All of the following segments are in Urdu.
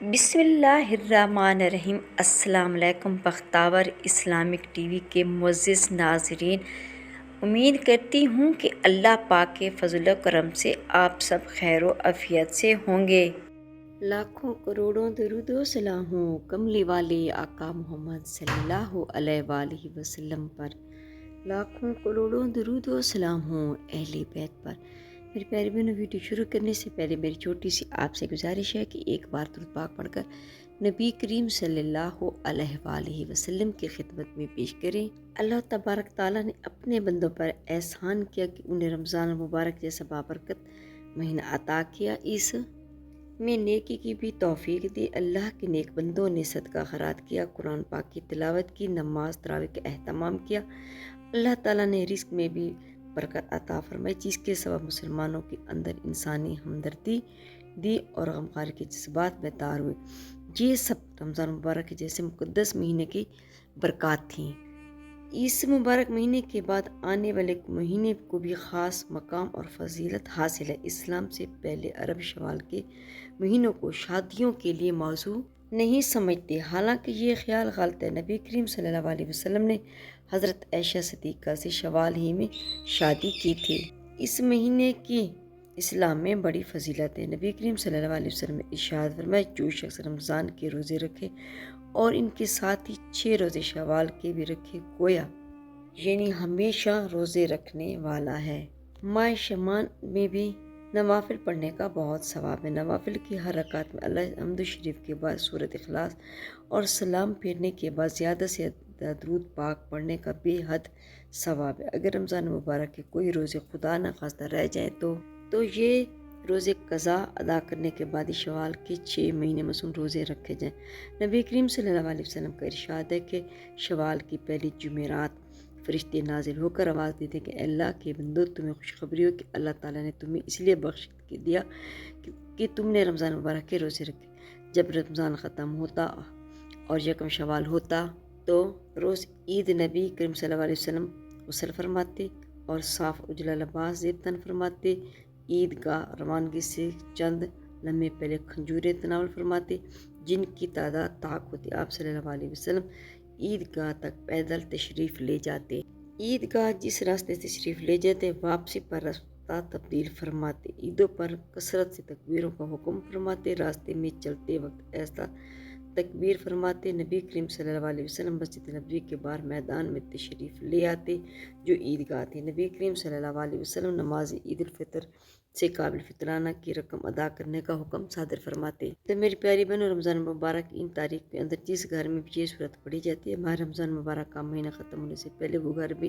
بسم اللہ الرحمن الرحیم۔ السلام علیکم بختاور اسلامک ٹی وی کے معزز ناظرین، امید کرتی ہوں کہ اللہ پاک کے فضل و کرم سے آپ سب خیر و عافیت سے ہوں گے۔ لاکھوں کروڑوں درود و سلام ہوں کملی والے آقا محمد صلی اللہ علیہ وآلہ وسلم پر، لاکھوں کروڑوں درود و سلام ہوں اہل بیت پر۔ میری پیاری بہنوں، ویڈیو شروع کرنے سے پہلے میری چھوٹی سی آپ سے گزارش ہے کہ ایک بار درود پاک پڑھ کر نبی کریم صلی اللہ علیہ وآلہ وسلم کی خدمت میں پیش کریں۔ اللہ تبارک تعالیٰ نے اپنے بندوں پر احسان کیا کہ انہیں رمضان المبارک جیسا بابرکت مہینہ عطا کیا، اس میں نیکی کی بھی توفیق دی۔ اللہ کے نیک بندوں نے صدقہ خیرات کیا، قرآن پاک کی تلاوت کی، نماز تراویح کا اہتمام کیا۔ اللہ تعالیٰ نے رزق میں بھی برکت عطا فرمائی، جس کے سبب مسلمانوں کے اندر انسانی ہمدردی دی اور غمخواری کے جذبات بیدار ہوئے۔ یہ سب رمضان مبارک جیسے مقدس مہینے کی برکات تھیں۔ اس مبارک مہینے کے بعد آنے والے مہینے کو بھی خاص مقام اور فضیلت حاصل ہے۔ اسلام سے پہلے عرب شوال کے مہینوں کو شادیوں کے لیے موزوں نہیں سمجھتے، حالانکہ یہ خیال غلط ہے۔ نبی کریم صلی اللہ علیہ وسلم نے حضرت عائشہ صدیقہ سے شوال ہی میں شادی کی تھی۔ اس مہینے کی اسلام میں بڑی فضیلت ہے۔ نبی کریم صلی اللہ علیہ وسلم نے ارشاد فرمایا، جو شخص رمضان کے روزے رکھے اور ان کے ساتھ ہی 6 روزے شوال کے بھی رکھے، گویا یعنی ہمیشہ روزے رکھنے والا ہے۔ ماہ شعبان میں بھی نوافل پڑھنے کا بہت ثواب ہے۔ نوافل کی ہر رکعت میں اللہ حمد شریف کے بعد سورۃ اخلاص اور سلام پھیرنے کے بعد زیادہ سے زیادہ درود پاک پڑھنے کا بے حد ثواب ہے۔ اگر رمضان مبارک کے کوئی روزے خدا نخواستہ رہ جائیں تو یہ روزے قضا ادا کرنے کے بعد شوال کے 6 مہینے مصوم روزے رکھے جائیں۔ نبی کریم صلی اللہ علیہ وسلم کا ارشاد ہے کہ شوال کی پہلی جمعرات فرشتے نازل ہو کر آواز دیتے کہ اے اللہ کے بندو، تمہیں خوشخبری ہو کہ اللہ تعالیٰ نے تمہیں اس لیے بخش دیا کہ تم نے رمضان مبارک کے روزے رکھے۔ جب رمضان ختم ہوتا اور یکم شوال ہوتا تو روز عید نبی کریم صلی اللہ علیہ وسلم غسل فرماتے اور صاف اجلا لباس زیب تن فرماتے، عید گاہ روانگی سے چند لمحے پہلے کھجوریں تناول فرماتے جن کی تعداد طاق ہوتی۔ آپ صلی اللہ علیہ وسلم عید گاہ تک پیدل تشریف لے جاتے۔ عید گاہ جس راستے سے تشریف لے جاتے، واپسی پر راستہ تبدیل فرماتے۔ عیدوں پر کثرت سے تکبیروں کا حکم فرماتے، راستے میں چلتے وقت ایسا تکبیر فرماتے۔ نبی کریم صلی اللہ علیہ وسلم مسجد نبوی کے باہر میدان میں تشریف لے آتے جو عید گاہ تھی۔ نبی کریم صلی اللہ علیہ وسلم نماز عید الفطر سے قابل فطرانہ کی رقم ادا کرنے کا حکم صادر فرماتے۔ تو میری پیاری بہنوں، رمضان مبارک ان تاریخ کے اندر جس گھر میں بھی یہ صورت پڑھی جاتی ہے، ماہ رمضان مبارک کا مہینہ ختم ہونے سے پہلے وہ گھر بھی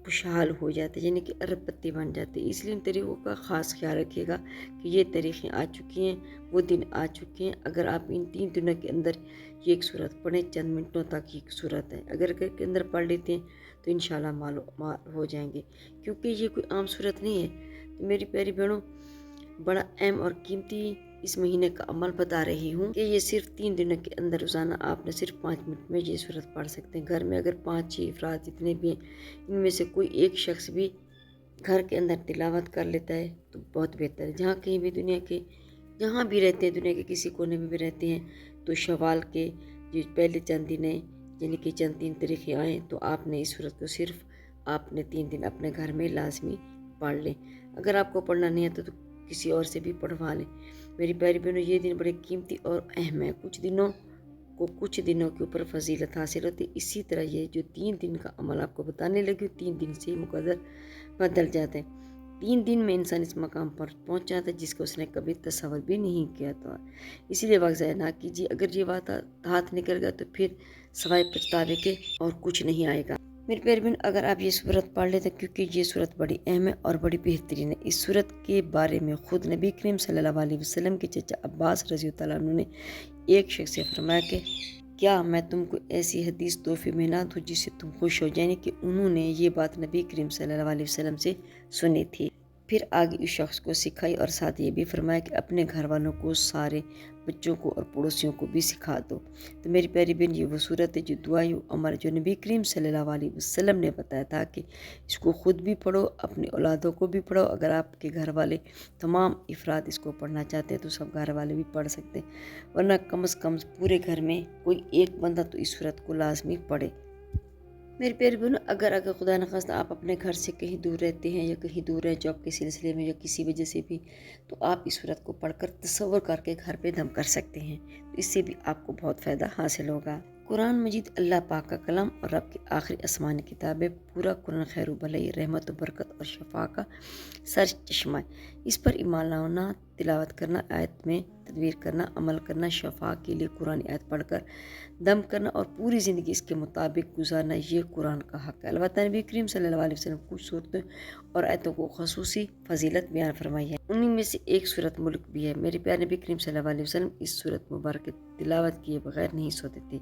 خوشحال ہو جاتے، یعنی کہ ارب پتی بن جاتے۔ اس لیے ان طریقوں کا خاص خیال رکھیے گا کہ یہ تاریخیں آ چکی ہیں، وہ دن آ چکے ہیں۔ اگر آپ ان 3 دنوں کے اندر یہ ایک صورت پڑھیں، چند منٹوں تک یہ صورت ہے، اگر گھر کے اندر پڑھ لیتے ہیں تو انشاءاللہ معلوم ہو جائیں گے، کیونکہ یہ کوئی عام صورت نہیں ہے۔ تو میری پیاری بہنوں، بڑا اہم اور قیمتی اس مہینے کا عمل بتا رہی ہوں کہ یہ صرف 3 دنوں کے اندر روزانہ آپ نے صرف 5 منٹ میں یہ صورت پڑھ سکتے ہیں۔ گھر میں اگر 5-6 افراد جتنے بھی ہیں، ان میں سے کوئی ایک شخص بھی گھر کے اندر تلاوت کر لیتا ہے تو بہت بہتر ہے۔ جہاں کہیں بھی دنیا کے جہاں بھی رہتے ہیں، دنیا کے کسی کونے میں بھی رہتے ہیں، تو شوال کے جو پہلے چند دن ہیں، یعنی کہ چند 3 تاریخیں آئیں، تو آپ نے اس صورت کو صرف آپ نے 3 دن اپنے گھر میں لازمی پڑھ لیں۔ اگر آپ کو پڑھنا نہیں آتا تو کسی اور سے بھی پڑھوا لیں۔ میری پیاری بہنوں، یہ دن بڑے قیمتی اور اہم ہے۔ کچھ دنوں کے اوپر فضیلت حاصل ہوتی ہے، اسی طرح یہ جو 3 دن کا عمل آپ کو بتانے لگی، 3 دن سے مقدر بدل جاتا ہے۔ 3 دن میں انسان اس مقام پر پہنچ جاتا ہے جس کو اس نے کبھی تصور بھی نہیں کیا تھا۔ اسی لیے وقت ضائع نہ کیجیے، اگر یہ بات ہاتھ نکل گیا تو پھر سوائے پچھتاوے کے اور کچھ نہیں آئے گا۔ میری پیاری بہن، اگر آپ یہ صورت پڑھ لیتے، کیونکہ یہ صورت بڑی اہم ہے اور بڑی بہترین ہے۔ اس صورت کے بارے میں خود نبی کریم صلی اللہ علیہ وسلم کے چچا عباس رضی اللہ عنہ نے ایک شخص سے فرمایا کہ کیا میں تم کو ایسی حدیث تحفے میں نہ دوں جس سے تم خوش ہو جائیں، کہ انہوں نے یہ بات نبی کریم صلی اللہ علیہ وسلم سے سنی تھی۔ پھر آگے اس شخص کو سکھائی اور ساتھ یہ بھی فرمایا کہ اپنے گھر والوں کو، سارے بچوں کو اور پڑوسیوں کو بھی سکھا دو۔ تو میری پیاری بہن، یہ وہ صورت ہے جو دعائی عمر جو نبی کریم صلی اللہ علیہ وسلم نے بتایا تھا کہ اس کو خود بھی پڑھو، اپنی اولادوں کو بھی پڑھو۔ اگر آپ کے گھر والے تمام افراد اس کو پڑھنا چاہتے ہیں تو سب گھر والے بھی پڑھ سکتے ہیں، ورنہ کم از کم پورے گھر میں کوئی ایک بندہ تو اس صورت کو لازمی پڑھے۔ میری پیاری بہنوں، اگر خدا نخواستہ آپ اپنے گھر سے کہیں دور رہتے ہیں یا کہیں دور ہیں جاب کے سلسلے میں یا کسی وجہ سے بھی، تو آپ اس صورت کو پڑھ کر تصور کر کے گھر پہ دم کر سکتے ہیں، تو اس سے بھی آپ کو بہت فائدہ حاصل ہوگا۔ قرآن مجید اللہ پاک کا کلام اور رب کی آخری آسمانی کتاب ہے۔ پورا قرآن خیر و بھلائی، رحمت و برکت اور شفا کا سر چشمہ ہے۔ اس پر ایمان لانا، تلاوت کرنا، آیت میں تدبیر کرنا، عمل کرنا، شفا کے لیے قرآن آیت پڑھ کر دم کرنا اور پوری زندگی اس کے مطابق گزارنا، یہ قرآن کا حق ہے۔ البتہ نبی کریم صلی اللہ علیہ وسلم کچھ صورتوں اور آیتوں کو خصوصی فضیلت بیان فرمائی ہے، انہیں میں سے ایک صورت ملک بھی ہے۔ میرے پیارے نبی کریم صلی اللہ علیہ وسلم اس صورت مبارک کی تلاوت کیے بغیر نہیں سوتے تھے۔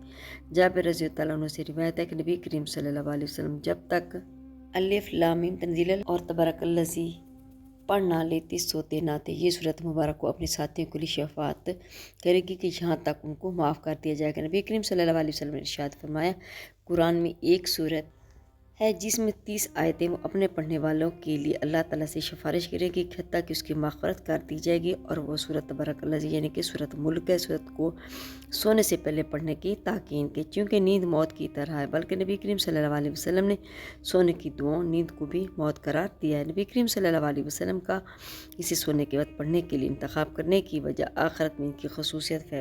جابر رضی اللہ عنہ سے روایت ہے کہ نبی کریم صلی اللہ علیہ وسلم جب تک الف لام میم تنزیل اور تبارک الذی پڑھ نہ لیتے سوتے نہ تھے۔ یہ صورت مبارک کو اپنے ساتھیوں کے لیے شفاعت کرے گی کہ یہاں تک ان کو معاف کر دیا جائے گا۔ نبی کریم صلی اللہ علیہ وسلم نے ارشاد فرمایا، قرآن میں ایک صورت ہے جس میں 30 آیتیں وہ اپنے پڑھنے والوں کے لیے اللہ تعالیٰ سے سفارش کرے گی حتیٰ کہ اس کی مغفرت کر دی جائے گی، اور وہ صورت تبارک الذی یعنی کہ صورت ملک ہے۔ صورت کو سونے سے پہلے پڑھنے کی تاکید کی، چونکہ نیند موت کی طرح ہے، بلکہ نبی کریم صلی اللہ علیہ وسلم نے سونے کی دعاؤں نیند کو بھی موت قرار دیا ہے۔ نبی کریم صلی اللہ علیہ وسلم کا اسے سونے کے وقت پڑھنے کے لیے انتخاب کرنے کی وجہ آخرت میں ان کی خصوصیت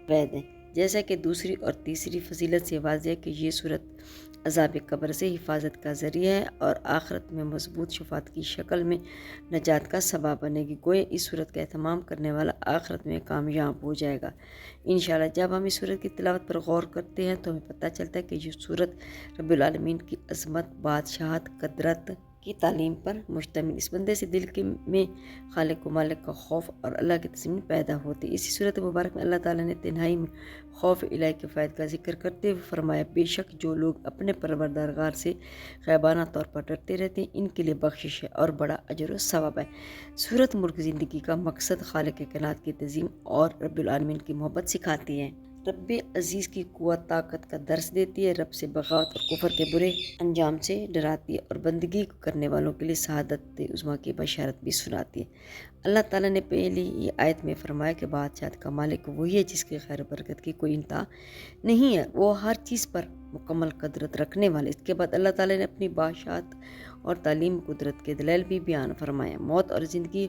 وید ہے، جیسا کہ دوسری اور تیسری فضیلت سے واضح ہے کہ یہ صورت عذاب قبر سے حفاظت کا ذریعہ ہے اور آخرت میں مضبوط شفاعت کی شکل میں نجات کا سبب بنے گی۔ گویا اس صورت کا اہتمام کرنے والا آخرت میں کامیاب ہو جائے گا انشاءاللہ۔ جب ہم اس صورت کی تلاوت پر غور کرتے ہیں تو ہمیں پتہ چلتا ہے کہ یہ صورت رب العالمین کی عظمت، بادشاہت، قدرت کی تعلیم پر مشتمل۔ اس بندے سے دل کے میں خالق و مالک کا خوف اور اللہ کی تسلیم پیدا ہوتی ہے۔ اسی صورت مبارک میں اللہ تعالیٰ نے تنہائی میں خوف الہی کے فائد کا ذکر کرتے ہوئے فرمایا، بے شک جو لوگ اپنے پروردگار سے غیبانہ طور پر ڈرتے رہتے ہیں ان کے لیے بخشش ہے اور بڑا اجر و ثواب ہے۔ صورت ملک زندگی کا مقصد خالق کائنات کی تعظیم اور رب العالمین کی محبت سکھاتی ہے، رب عزیز کی قوت طاقت کا درس دیتی ہے، رب سے بغاوت اور کفر کے برے انجام سے ڈراتی ہے اور بندگی کرنے والوں کے لیے سعادت عظمیٰ کی بشارت بھی سناتی ہے۔ اللہ تعالیٰ نے پہلی یہ آیت میں فرمایا کہ بادشاہت کا مالک وہی ہے جس کی خیر و برکت کی کوئی انتہا نہیں ہے، وہ ہر چیز پر مکمل قدرت رکھنے والے۔ اس کے بعد اللہ تعالیٰ نے اپنی بادشاہت اور تعلیم قدرت کے دلائل بھی بیان فرمایا۔ موت اور زندگی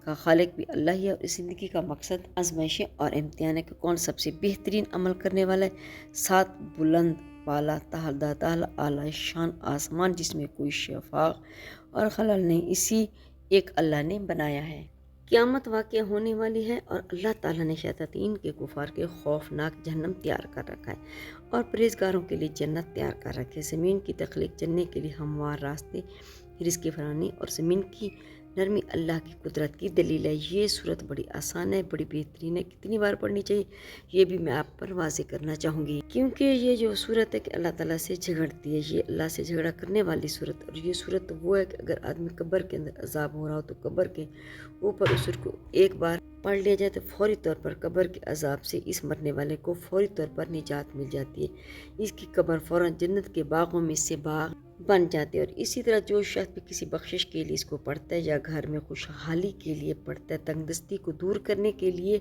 کا خالق بھی اللہ ہی ہے اور اس زندگی کا مقصد آزمائشیں اور امتحان ہے کہ کون سب سے بہترین عمل کرنے والا ہے۔ ساتھ بلند بالا تعالی اعلیٰ شان آسمان جس میں کوئی شفاق اور خلل نہیں، اسی ایک اللہ نے بنایا ہے۔ قیامت واقع ہونے والی ہے اور اللہ تعالیٰ نے شیاطین کے کفار کے خوفناک جہنم تیار کر رکھا ہے اور پرہیزگاروں کے لیے جنت تیار کر رکھے ہے۔ زمین کی تخلیق چلنے کے لیے ہموار راستے، رزق کی فراوانی اور زمین کی نرمی اللہ کی قدرت کی دلیل ہے۔ یہ صورت بڑی آسان ہے، بڑی بہترین ہے، کتنی بار پڑھنی چاہیے یہ بھی میں آپ پر واضح کرنا چاہوں گی، کیونکہ یہ جو صورت ہے کہ اللہ تعالیٰ سے جھگڑتی ہے، یہ اللہ سے جھگڑا کرنے والی صورت، اور یہ صورت وہ ہے کہ اگر آدمی قبر کے اندر عذاب ہو رہا ہو تو قبر کے اوپر اس صورت کو ایک بار پڑھ لیا جائے تو فوری طور پر قبر کے عذاب سے اس مرنے والے کو فوری طور پر نجات مل جاتی ہے، اس کی قبر فوراً جنت کے باغوں میں سے باغ بن جاتے ہیں۔ اور اسی طرح جو شخص بھی کسی بخشش کے لیے اس کو پڑھتا ہے یا گھر میں خوشحالی کے لیے پڑھتا ہے، تنگ دستی کو دور کرنے کے لیے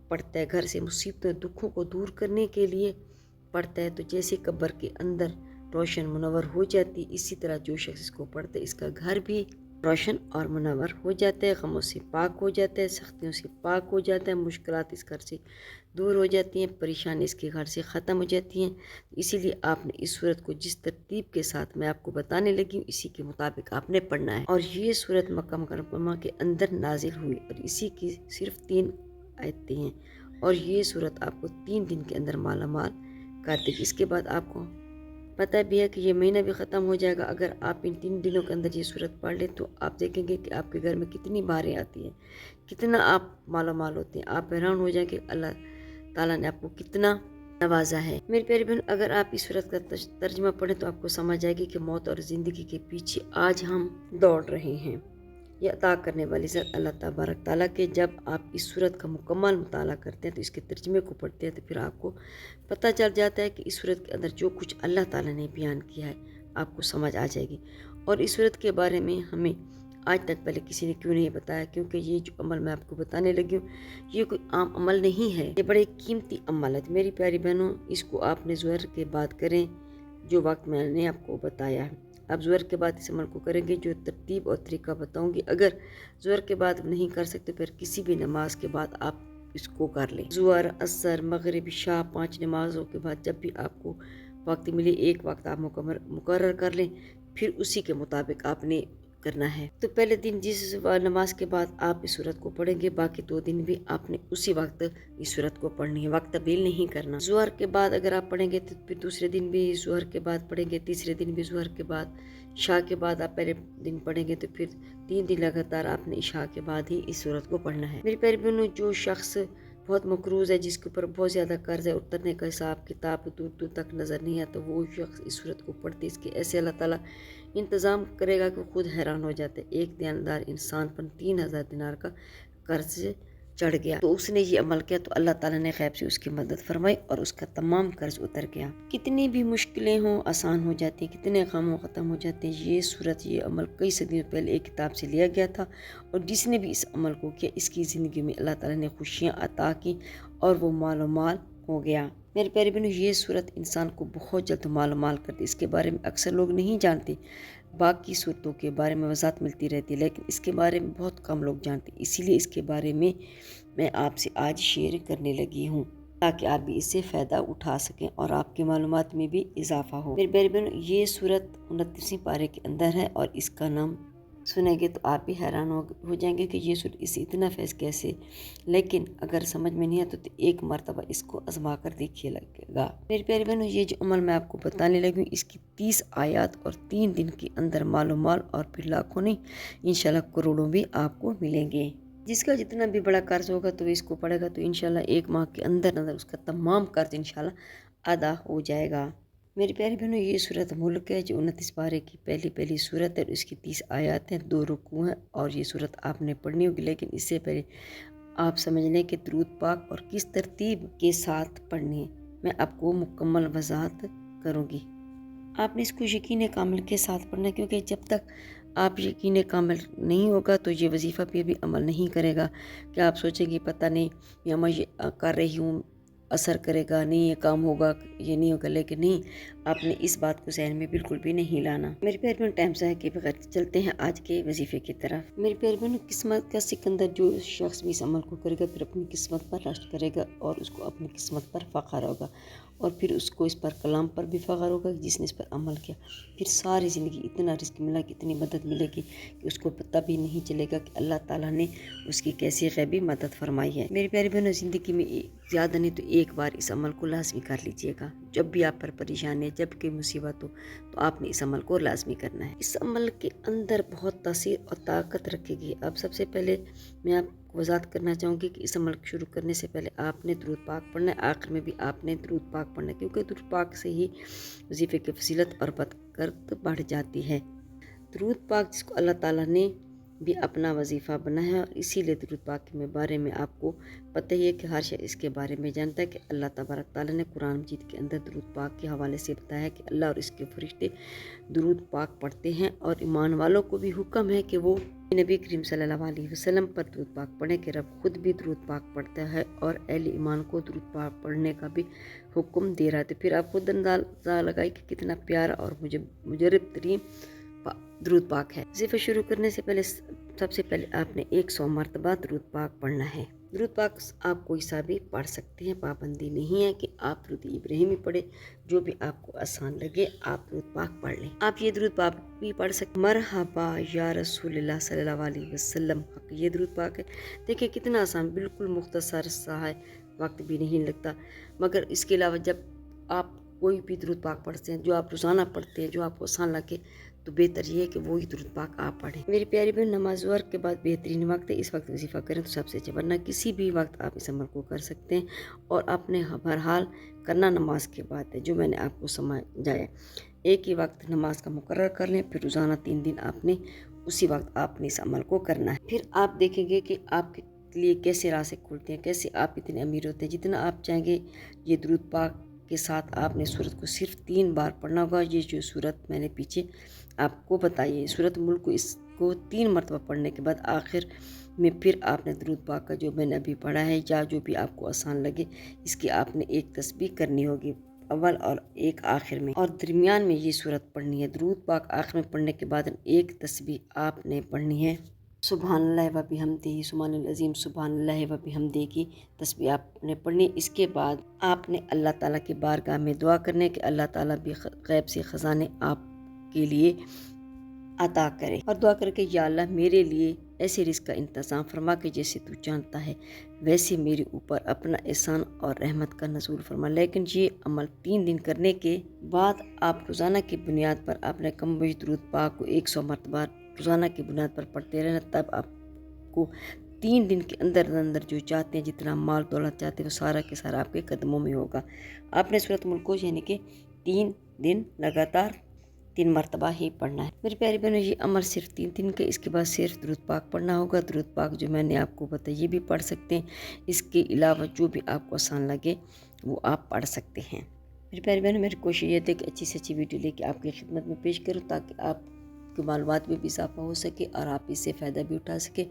پڑھتا ہے، گھر سے مصیبتوں دکھوں کو دور کرنے کے لیے پڑھتا ہے، تو جیسے قبر کے اندر روشن منور ہو جاتی، اسی طرح جو شخص اس کو پڑھتا ہے اس کا گھر بھی روشن اور منور ہو جاتا ہے، غموں سے پاک ہو جاتا ہے، سختیوں سے پاک ہو جاتا ہے، مشکلات اس گھر سے دور ہو جاتی ہیں، پریشانی اس کے گھر سے ختم ہو جاتی ہیں۔ اسی لیے آپ نے اس صورت کو جس ترتیب کے ساتھ میں آپ کو بتانے لگی ہوں اسی کے مطابق آپ نے پڑھنا ہے۔ اور یہ صورت مکہ مکرمہ کے اندر نازل ہوئی اور اسی کی صرف 3 آیتیں ہیں اور یہ صورت آپ کو 3 دن کے اندر مالا مال کر دے گی۔ اس کے بعد آپ کو پتہ بھی ہے کہ یہ مہینہ بھی ختم ہو جائے گا، اگر آپ ان 3 دنوں کے اندر یہ صورت پڑھ لیں تو آپ دیکھیں گے کہ آپ کے گھر میں کتنی باریں آتی ہیں، کتنا آپ مالا مال ہوتے ہیں، آپ حیران ہو جائیں کہ اللہ تعالیٰ نے آپ کو کتنا نوازا ہے۔ میری پیاری بہن، اگر آپ اس صورت کا ترجمہ پڑھیں تو آپ کو سمجھ آئے گی کہ موت اور زندگی کے پیچھے آج ہم دوڑ رہے ہیں، یہ عطا کرنے والی ذات اللہ تبارک تعالیٰ کے جب آپ اس صورت کا مکمل مطالعہ کرتے ہیں تو اس کے ترجمے کو پڑھتے ہیں تو پھر آپ کو پتہ چل جاتا ہے کہ اس صورت کے اندر جو کچھ اللہ تعالیٰ نے بیان کیا ہے آپ کو سمجھ آ جائے گی۔ اور اس صورت کے بارے میں ہمیں آج تک پہلے کسی نے کیوں نہیں بتایا، کیونکہ یہ جو عمل میں آپ کو بتانے لگی ہوں یہ کوئی عام عمل نہیں ہے، یہ بڑے قیمتی عمل ہے۔ میری پیاری بہنوں، اس کو آپ نے ظہر کے بعد کریں جو وقت میں نے آپ کو بتایا ہے۔ آپ ظہر کے بعد اس عمل کو کریں گے جو ترتیب اور طریقہ بتاؤں گی۔ اگر ظہر کے بعد نہیں کر سکتے پھر کسی بھی نماز کے بعد آپ اس کو کر لیں۔ ظہر، عصر، مغرب، عشاء 5 نمازوں کے بعد جب بھی آپ کو وقت ملے ایک وقت آپ مقرر کر لیں، پھر اسی کے مطابق آپ نے کرنا ہے۔ تو پہلے دن جس نماز کے بعد آپ اس سورت کو پڑھیں گے باقی 2 دن بھی آپ نے اسی وقت اس سورت کو پڑھنی ہے، وقت تبدیل نہیں کرنا۔ ظہر کے بعد اگر آپ پڑھیں گے تو پھر دوسرے دن بھی ظہر کے بعد پڑھیں گے، تیسرے دن بھی ظہر کے بعد، عشاء کے بعد آپ پہلے دن پڑھیں گے تو پھر 3 دن لگاتار آپ نے عشاء کے بعد ہی اس سورت کو پڑھنا ہے۔ میری پیاری بہنوں، جو شخص بہت مقروض ہے، جس کے اوپر بہت زیادہ قرض ہے، اترنے کا حساب کتاب دور دور تک نظر نہیں آتا، وہ شخص اس صورت کو پڑھتے اس کے ایسے اللہ تعالیٰ انتظام کرے گا کہ خود حیران ہو جاتے۔ ایک دیندار انسان پر 3000 دینار کا قرض چڑھ گیا تو اس نے یہ عمل کیا تو اللہ تعالیٰ نے غیب سے اس کی مدد فرمائی اور اس کا تمام قرض اتر گیا۔ کتنی بھی مشکلیں ہوں آسان ہو جاتی ہیں، کتنے غم ہو ختم ہو جاتے ہیں۔ یہ صورت، یہ عمل کئی صدیوں پہلے ایک کتاب سے لیا گیا تھا اور جس نے بھی اس عمل کو کیا اس کی زندگی میں اللہ تعالیٰ نے خوشیاں عطا کی اور وہ مال و مال ہو گیا۔ میرے پیارے بہنوں، یہ صورت انسان کو بہت جلد مال و مال کرتی، اس کے بارے میں اکثر لوگ نہیں جانتے۔ باقی صورتوں کے بارے میں وضاحت ملتی رہتی ہے لیکن اس کے بارے میں بہت کم لوگ جانتے، اسی لیے اس کے بارے میں میں آپ سے آج شیئر کرنے لگی ہوں تاکہ آپ بھی اس سے فائدہ اٹھا سکیں اور آپ کی معلومات میں بھی اضافہ ہو۔ میرے پیارے بہنوں، یہ صورت 29ویں پارے کے اندر ہے اور اس کا نام سنیں گے تو آپ بھی حیران ہو جائیں گے کہ یہ صورت اس سے اتنا فیض کیسے، لیکن اگر سمجھ میں نہیں آتا تو ایک مرتبہ اس کو آزما کر دیکھیے لگے گا۔ میری پیاری بہنوں، یہ جو عمل میں آپ کو بتانے لگی ہوں اس کی 30 آیات اور 3 دن کے اندر مال و مال اور پھر لاکھوں نہیں انشاءاللہ کروڑوں بھی آپ کو ملیں گے۔ جس کا جتنا بھی بڑا قرض ہوگا تو اس کو پڑے گا تو انشاءاللہ 1 ماہ کے اندر اس کا تمام قرض انشاءاللہ ادا ہو جائے گا۔ میری پیاری بہنوں، یہ صورت ملک ہے جو 29 پارے کی پہلی صورت ہے اور اس کی 30 آیات ہیں، 2 رکوع ہیں اور یہ صورت آپ نے پڑھنی ہوگی، لیکن اس سے پہلے آپ سمجھ لیں کہ درود پاک اور کس ترتیب کے ساتھ پڑھنی ہے میں آپ کو مکمل وضاحت کروں گی۔ آپ نے اس کو یقین کامل کے ساتھ پڑھنا ہے کیونکہ جب تک آپ یقین کامل نہیں ہوگا تو یہ وظیفہ پہ بھی عمل نہیں کرے گا کہ آپ سوچیں گے پتہ نہیں میں یہ کر رہی ہوں اثر کرے گا، نہیں یہ کام ہوگا، یہ نہیں ہوگا، لیکن نہیں، آپ نے اس بات کو ذہن میں بالکل بھی نہیں لانا۔ میری پیاری بہنوں، ٹائم ضائع کے بغیر چلتے ہیں آج کے وظیفے کی طرف۔ میری پیاری بہنوں، قسمت کا سکندر، جو شخص بھی اس عمل کو کرے گا پھر اپنی قسمت پر رشک کرے گا اور اس کو اپنی قسمت پر فخر ہوگا اور پھر اس کو اس پر کلام پر بھی فخر ہوگا جس نے اس پر عمل کیا۔ پھر ساری زندگی اتنا رزق ملا گا، اتنی مدد ملے گی کہ اس کو پتہ بھی نہیں چلے گا کہ اللہ تعالیٰ نے اس کی کیسی غیبی مدد فرمائی ہے۔ میری پیاری بہنوں، زندگی میں زیادہ نہیں تو ایک بار اس عمل کو لازمی کر لیجئے گا۔ جب بھی آپ پر پریشانی ہے، جب کہ مصیبت ہو تو آپ نے اس عمل کو لازمی کرنا ہے۔ اس عمل کے اندر بہت تاثیر اور طاقت رکھے گی۔ اب سب سے پہلے میں آپ کو وضاحت کرنا چاہوں گی کہ اس عمل شروع کرنے سے پہلے آپ نے درود پاک پڑھنا ہے، آخر میں بھی آپ نے درود پاک پڑھنا ہے کیونکہ درود پاک سے ہی وظیفے کی فضیلت اور برکت بڑھ جاتی ہے۔ درود پاک جس کو اللہ تعالیٰ نے بھی اپنا وظیفہ بنا ہے اور اسی لیے درود پاک کے بارے میں آپ کو پتہ ہی ہے کہ ہر شخص اس کے بارے میں جانتا ہے کہ اللہ تبارک تعالیٰ نے قرآن مجید کے اندر درود پاک کے حوالے سے بتایا ہے کہ اللہ اور اس کے فرشتے درود پاک پڑھتے ہیں اور ایمان والوں کو بھی حکم ہے کہ وہ نبی کریم صلی اللہ علیہ وسلم پر درود پاک پڑھیں کہ رب خود بھی درود پاک پڑھتا ہے اور اہل ایمان کو درود پاک پڑھنے کا بھی حکم دے رہا ہے۔ تو پھر آپ خود اندازہ لگائی کہ کتنا پیارا اور مجرب ترین درود پاک ہے۔ وظیفہ شروع کرنے سے پہلے سب سے پہلے آپ نے 100 مرتبہ درود پاک پڑھنا ہے۔ درود پاک آپ کوئی سا بھی پڑھ سکتے ہیں، پابندی نہیں ہے کہ آپ درود ابراہیمی پڑھیں، جو بھی آپ کو آسان لگے آپ درود پاک پڑھ لیں۔ آپ یہ درود پاک بھی پڑھ سکتے، مرحبا یا رسول اللہ صلی اللہ علیہ وسلم، یہ درود پاک ہے۔ دیکھیں کتنا آسان، بالکل مختصر سا ہے، وقت بھی نہیں لگتا، مگر اس کے علاوہ جب آپ کوئی بھی درود پاک پڑھتے ہیں جو آپ روزانہ پڑھتے ہیں، جو آپ کو آسان لگے، تو بہتر یہ ہے کہ وہی درود پاک آپ پڑھیں۔ میری پیاری بہن، نماز ظہر کے بعد بہترین وقت ہے، اس وقت وظیفہ کریں تو سب سے اچھا، ورنہ کسی بھی وقت آپ اس عمل کو کر سکتے ہیں اور اپنے بہرحال کرنا نماز کے بعد ہے، جو میں نے آپ کو سمجھایا۔ ایک ہی وقت نماز کا مقرر کر لیں، پھر روزانہ 3 دن آپ نے اسی وقت آپ نے اس عمل کو کرنا ہے۔ پھر آپ دیکھیں گے کہ آپ کے لیے کیسے راستے کھلتے ہیں، کیسے آپ اتنے امیر ہوتے ہیں۔ جتنا آپ چاہیں گے یہ درود پاک کے ساتھ آپ نے سورت کو صرف 3 بار پڑھنا ہوگا۔ یہ جو سورت میں نے پیچھے آپ کو بتائی ہے، سورت ملک کو، اس کو 3 مرتبہ پڑھنے کے بعد آخر میں پھر آپ نے درود پاک کا جو میں نے ابھی پڑھا ہے یا جو بھی آپ کو آسان لگے اس کی آپ نے ایک تسبیح کرنی ہوگی اول اور ایک آخر میں، اور درمیان میں یہ سورت پڑھنی ہے۔ درود پاک آخر میں پڑھنے کے بعد ایک تسبیح آپ نے پڑھنی ہے۔ سبحان اللہ و بحمدہ، سبحان العظیم، سبحان اللہ و بحمدہ کی تسبیح آپ نے پڑھنی۔ اس کے بعد آپ نے اللہ تعالیٰ کی بارگاہ میں دعا کرنے کہ اللہ تعالیٰ بھی غیب سے خزانے آپ کے لیے عطا کرے، اور دعا کر کے یا اللہ میرے لیے ایسے رزق کا انتظام فرما کہ جیسے تو جانتا ہے ویسے میرے اوپر اپنا احسان اور رحمت کا نزول فرما۔ لیکن یہ عمل 3 دن کرنے کے بعد آپ روزانہ کی بنیاد پر اپنے کم بیش درود پاک کو 100 مرتبہ روزانہ کی بنیاد پر پڑھتے رہنا، تب آپ کو 3 دن کے اندر جو چاہتے ہیں، جتنا مال دولت چاہتے ہیں، وہ سارا کے سارا آپ کے قدموں میں ہوگا۔ آپ نے سورۃ ملک کو یعنی کہ 3 دن لگاتار 3 مرتبہ ہی پڑھنا ہے۔ میری پیاری بہنوں، یہ عمل صرف 3 دن کا، اس کے بعد صرف درود پاک پڑھنا ہوگا۔ درود پاک جو میں نے آپ کو بتایا یہ بھی پڑھ سکتے ہیں، اس کے علاوہ جو بھی آپ کو آسان لگے وہ آپ پڑھ سکتے ہیں۔ میری پیاری بہنوں، میری کوشش یہ تھی کہ اچھی سے اچھی ویڈیو لے کے آپ کی خدمت میں پیش کروں تاکہ آپ کی معلومات میں بھی اضافہ ہو سکے اور آپ اس سے فائدہ بھی اٹھا سکیں۔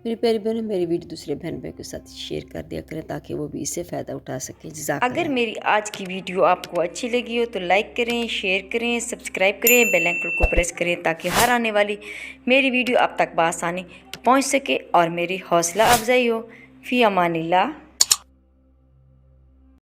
میری پیاری بہنوں، میری ویڈیو دوسرے بہن بھائی کے ساتھ شیئر کر دیا کریں تاکہ وہ بھی اس سے فائدہ اٹھا سکیں۔ جزاک اللہ۔ اگر میری آج کی ویڈیو آپ کو اچھی لگی ہو تو لائک کریں، شیئر کریں، سبسکرائب کریں، بیل آئیکن کو پریس کریں تاکہ ہر آنے والی میری ویڈیو آپ تک بآسانی پہنچ سکے اور میری حوصلہ افزائی ہو۔ فی امان اللہ۔